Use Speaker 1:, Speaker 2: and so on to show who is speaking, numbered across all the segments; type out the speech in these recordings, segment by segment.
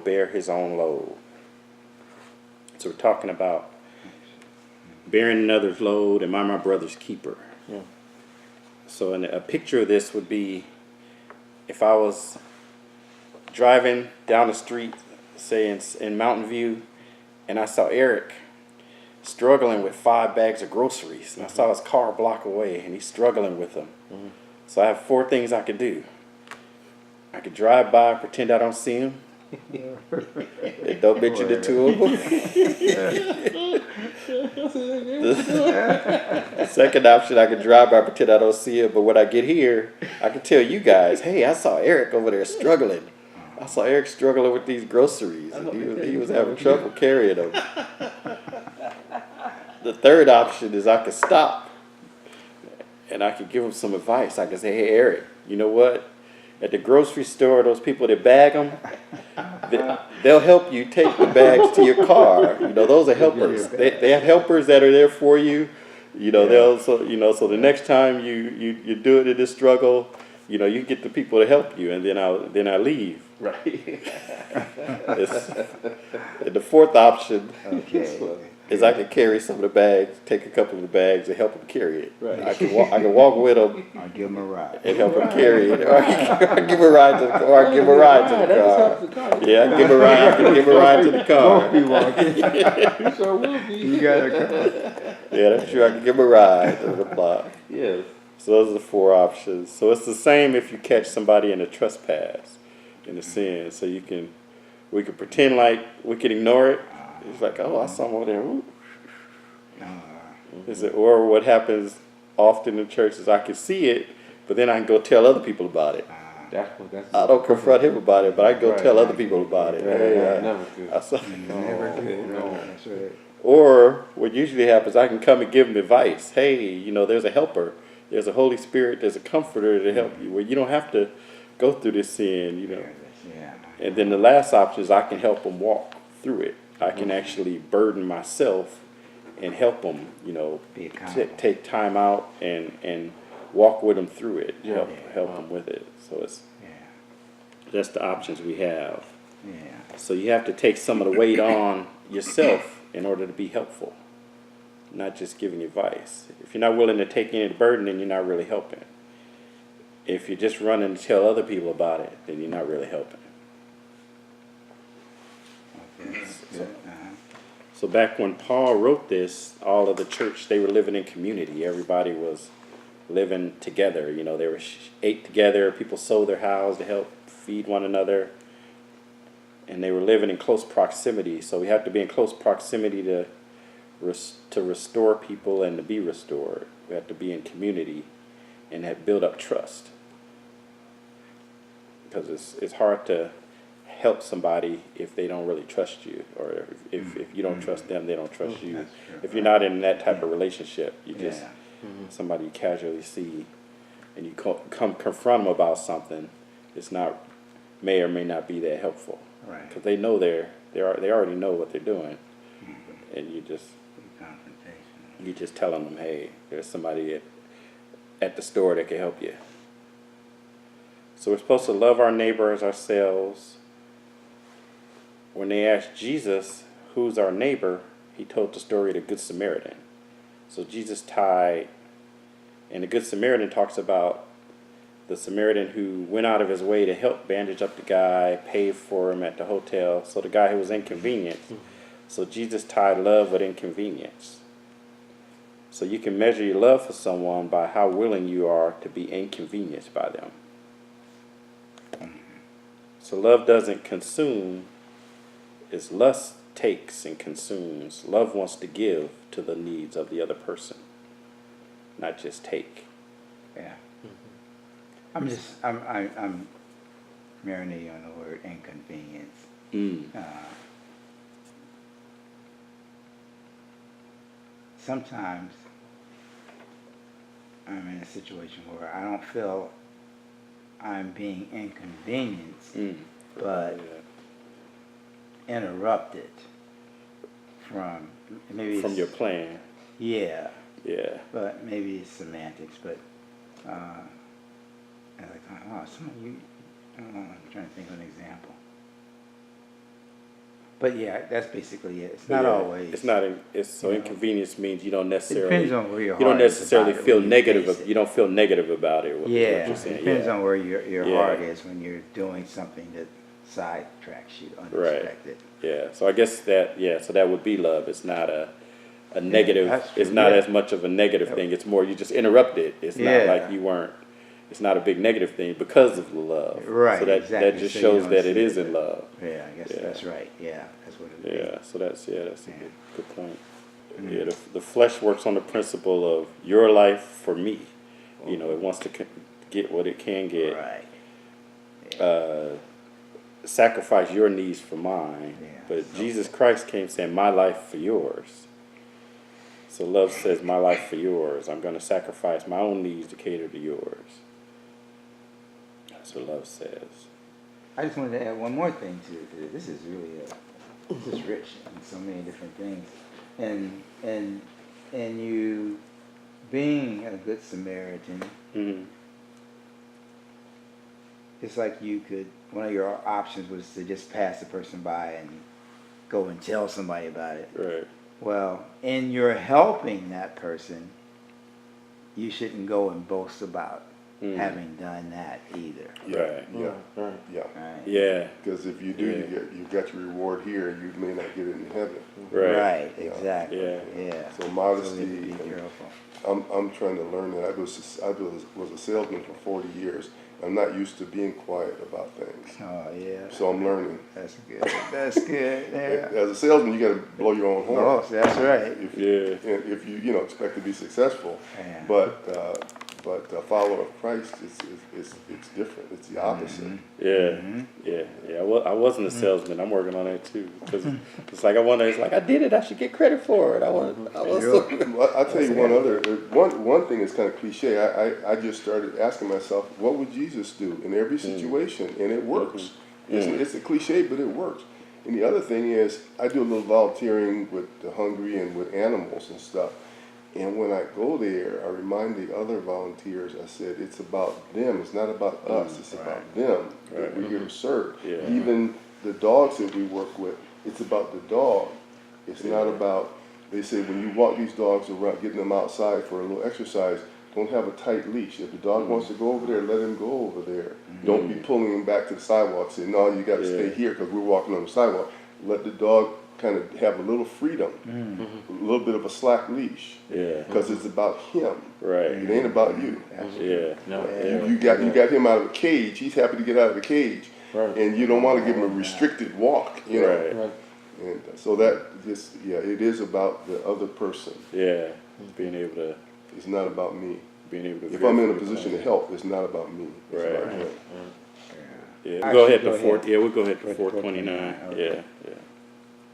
Speaker 1: bear his own load. So we're talking about bearing another's load. Am I my brother's keeper?
Speaker 2: Yeah.
Speaker 1: So a picture of this would be if I was driving down the street, say in Mountain View, and I saw Eric struggling with 5 bags of groceries. And I saw his car a block away, and he's struggling with them. So I have 4 things I could do. I could drive by, pretend I don't see him, and don't mention the 2 of them. The second option, I could drive by, pretend I don't see him, but when I get here, I can tell you guys, hey, I saw Eric over there struggling. I saw Eric struggling with these groceries, and he was having trouble carrying them. The third option is I could stop, and I could give him some advice. I could say, hey, Eric, you know what? At the grocery store, those people that bag them, they'll help you take the bags to your car. You know, those are helpers. They have helpers that are there for you. You know, so the next time you do it in this struggle, you know, you get the people to help you, and then I leave.
Speaker 2: Right.
Speaker 1: And the fourth option is I can carry some of the bags, take a couple of the bags, and help them carry it.
Speaker 2: Right.
Speaker 1: I can walk with them.
Speaker 3: I'll give them a ride.
Speaker 1: And help them carry it, or I give a ride to the car. Or I give a ride to the car. Yeah, I give a ride. I can give a ride to the car.
Speaker 3: Won't be walking.
Speaker 2: You sure will be.
Speaker 3: You got a car.
Speaker 1: Yeah, that's true. I can give a ride to the block.
Speaker 2: Yeah.
Speaker 1: So those are the 4 options. So it's the same if you catch somebody in a trespass, in a sin. So we can pretend like we can ignore it. It's like, oh, I saw him over there. Ooh. Is it, or what happens often in churches, I can see it, but then I can go tell other people about it. I don't confront him about it, but I can go tell other people about it. Hey, I saw.
Speaker 3: That's right.
Speaker 1: Or what usually happens, I can come and give them advice. Hey, you know, there's a helper. There's a Holy Spirit. There's a comforter to help you. Well, you don't have to go through this sin, you know. And then the last option is I can help them walk through it. I can actually burden myself and help them, you know, take time out and walk with them through it, help them with it. So that's the options we have.
Speaker 3: Yeah.
Speaker 1: So you have to take some of the weight on yourself in order to be helpful, not just giving advice. If you're not willing to take any of the burden, then you're not really helping. If you're just running to tell other people about it, then you're not really helping.
Speaker 3: Okay.
Speaker 1: So back when Paul wrote this, all of the church, they were living in community. Everybody was living together. You know, they were ate together. People sold their house to help feed one another. And they were living in close proximity. So we have to be in close proximity to restore people and to be restored. We have to be in community and have build up trust. Because it's hard to help somebody if they don't really trust you, or if you don't trust them, they don't trust you. If you're not in that type of relationship, you just somebody you casually see, and you come confront them about something, it's not, may or may not be that helpful,
Speaker 3: Right.
Speaker 1: Because they know they already know what they're doing, and you just telling them, hey, there's somebody at the store that can help you. So we're supposed to love our neighbor as ourselves. When they asked Jesus, who's our neighbor, he told the story of the Good Samaritan. So Jesus tied, and the Good Samaritan talks about the Samaritan who went out of his way to help bandage up the guy, pay for him at the hotel, so the guy who was inconvenienced. So Jesus tied love with inconvenience. So you can measure your love for someone by how willing you are to be inconvenienced by them. So love doesn't consume, it's lust takes and consumes. Love wants to give to the needs of the other person, not just take.
Speaker 3: Yeah. I'm marinating on the word inconvenience. Sometimes I'm in a situation where I don't feel I'm being inconvenienced, but interrupted from maybe
Speaker 1: from your plan.
Speaker 3: Yeah.
Speaker 1: Yeah.
Speaker 3: But maybe it's semantics, but I'm trying to think of an example. But yeah, that's basically it. It's not
Speaker 1: Yeah,
Speaker 3: always.
Speaker 1: It's not. It's so
Speaker 3: you know.
Speaker 1: inconvenience means you don't
Speaker 3: It
Speaker 1: necessarily.
Speaker 3: depends on where your
Speaker 1: You don't
Speaker 3: heart is
Speaker 1: necessarily
Speaker 3: about it
Speaker 1: feel
Speaker 3: when you
Speaker 1: negative.
Speaker 3: face it.
Speaker 1: You don't feel negative about it. Is what
Speaker 3: Yeah,
Speaker 1: you're
Speaker 3: it
Speaker 1: saying.
Speaker 3: depends
Speaker 1: Yeah.
Speaker 3: on where your
Speaker 1: Yeah.
Speaker 3: heart is when you're doing something that sidetracks you unexpected.
Speaker 1: Yeah. So I guess that. Yeah. So that would be love. It's not a negative.
Speaker 3: that's
Speaker 1: It's
Speaker 3: true,
Speaker 1: not
Speaker 3: yeah.
Speaker 1: as much of a negative thing. It's more you just interrupted. It's not
Speaker 3: Yeah.
Speaker 1: like you weren't. It's not a big negative thing because of the love.
Speaker 3: Right,
Speaker 1: So that
Speaker 3: exactly.
Speaker 1: that just
Speaker 3: So you
Speaker 1: shows
Speaker 3: don't
Speaker 1: that it
Speaker 3: see
Speaker 1: is
Speaker 3: it,
Speaker 1: in
Speaker 3: but-
Speaker 1: love.
Speaker 3: Yeah, I guess
Speaker 1: Yeah.
Speaker 3: that's right. Yeah, that's what it is.
Speaker 1: Yeah. So that's a
Speaker 3: Yeah.
Speaker 1: good point. Yeah. The flesh works on the principle of your life for me. You know, it wants to get what it can get.
Speaker 3: Right.
Speaker 1: Sacrifice your needs for mine.
Speaker 3: Yeah,
Speaker 1: But
Speaker 3: so-
Speaker 1: Jesus Christ came saying, my life for yours. So love says, my life for yours. I'm going to sacrifice my own needs to cater to yours. That's what love says.
Speaker 3: I just wanted to add one more thing to it. This is really this is rich in so many different things, and you being a good Samaritan.
Speaker 1: Mm-hmm.
Speaker 3: It's like you could, one of your options was to just pass the person by and go and tell somebody about it.
Speaker 1: Right.
Speaker 3: Well, in your helping that person, you shouldn't go and boast about having done that either.
Speaker 1: Right.
Speaker 2: Yeah, yeah.
Speaker 3: Right.
Speaker 1: Yeah.
Speaker 2: Because if you do, you got your reward here, and you may not get it in heaven.
Speaker 1: Right.
Speaker 2: Yeah.
Speaker 3: Exactly.
Speaker 1: Yeah.
Speaker 3: Yeah.
Speaker 2: So
Speaker 3: So
Speaker 2: modesty.
Speaker 3: we have to be careful.
Speaker 2: I'm trying to learn that. I was a salesman for 40 years. I'm not used to being quiet about things.
Speaker 3: Oh yeah.
Speaker 2: So I'm learning.
Speaker 3: That's good. That's good. Yeah.
Speaker 2: As a salesman, you got to blow your own horn.
Speaker 3: Oh, that's right.
Speaker 2: If you expect to be successful,
Speaker 3: Yeah.
Speaker 2: but a follower of Christ is it's different. It's the opposite.
Speaker 1: Yeah. I wasn't a salesman. I'm working on that too. Because it's like it's like I did it. I should get credit for it. I was.
Speaker 2: Well, I'll tell you one thing is kind of cliche. I just started asking myself, what would Jesus do in every situation? And it works. It's a cliche, but it works. And the other thing is, I do a little volunteering with the hungry and with animals and stuff. And when I go there, I remind the other volunteers, I said, it's about them. It's not about us. It's about them that we're here to serve.
Speaker 1: Yeah.
Speaker 2: Even the dogs that we work with, it's about the dog. It's not about, they say when you walk these dogs around, getting them outside for a little exercise, don't have a tight leash. If the dog wants to go over there, let him go over there. Don't be pulling him back to the sidewalk, saying, no, you got to stay here because we're walking on the sidewalk. Let the dog kind of have a little freedom, a little bit of a slack leash.
Speaker 1: Yeah.
Speaker 2: Because it's about him.
Speaker 1: Right.
Speaker 2: It ain't about you.
Speaker 1: Yeah.
Speaker 2: You got him out of the cage. He's happy to get out of the cage.
Speaker 4: Right.
Speaker 2: And you don't want to give him a restricted walk, you know.
Speaker 1: Right.
Speaker 4: Right.
Speaker 2: And so that just, it is about the other person.
Speaker 1: Yeah. Being able to.
Speaker 2: It's not about me.
Speaker 1: Being able to.
Speaker 2: If I'm in a position to help, it's not about me. It's
Speaker 1: Right.
Speaker 2: about him.
Speaker 1: Yeah.
Speaker 3: Actually,
Speaker 1: Go ahead
Speaker 3: go
Speaker 1: to
Speaker 3: ahead.
Speaker 1: Yeah, we'll go ahead to 429.
Speaker 3: 429, okay.
Speaker 1: Yeah.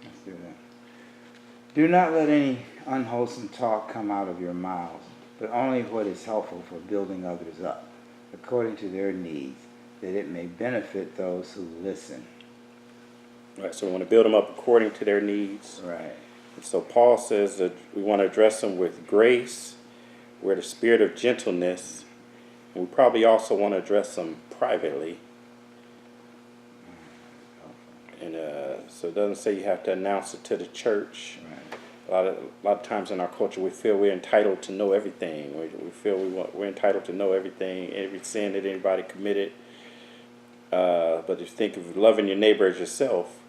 Speaker 3: Let's do that. Do not let any unwholesome talk come out of your mouths, but only what is helpful for building others up, according to their needs, that it may benefit those who listen.
Speaker 1: Right. So we want to build them up according to their needs.
Speaker 3: Right.
Speaker 1: And so Paul says that we want to address them with grace, with a spirit of gentleness, and we probably also want to address them privately. And so it doesn't say you have to announce it to the church.
Speaker 3: Right.
Speaker 1: A lot of times in our culture, we feel we're entitled to know everything. We feel we're entitled to know everything, every sin that anybody committed. But if you think of loving your neighbor as yourself,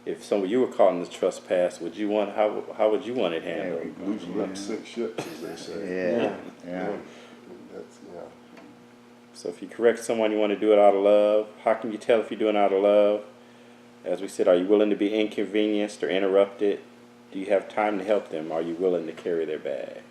Speaker 1: if some of you were caught in the trespass, would you want how would you want it handled?
Speaker 2: Losing up sink ships, as they say.
Speaker 3: Yeah.
Speaker 2: That's,
Speaker 1: So if you correct someone, you want to do it out of love. How can you tell if you're doing it out of love? As we said, are you willing to be inconvenienced or interrupted? Do you have time to help them? Are you willing to carry their bag?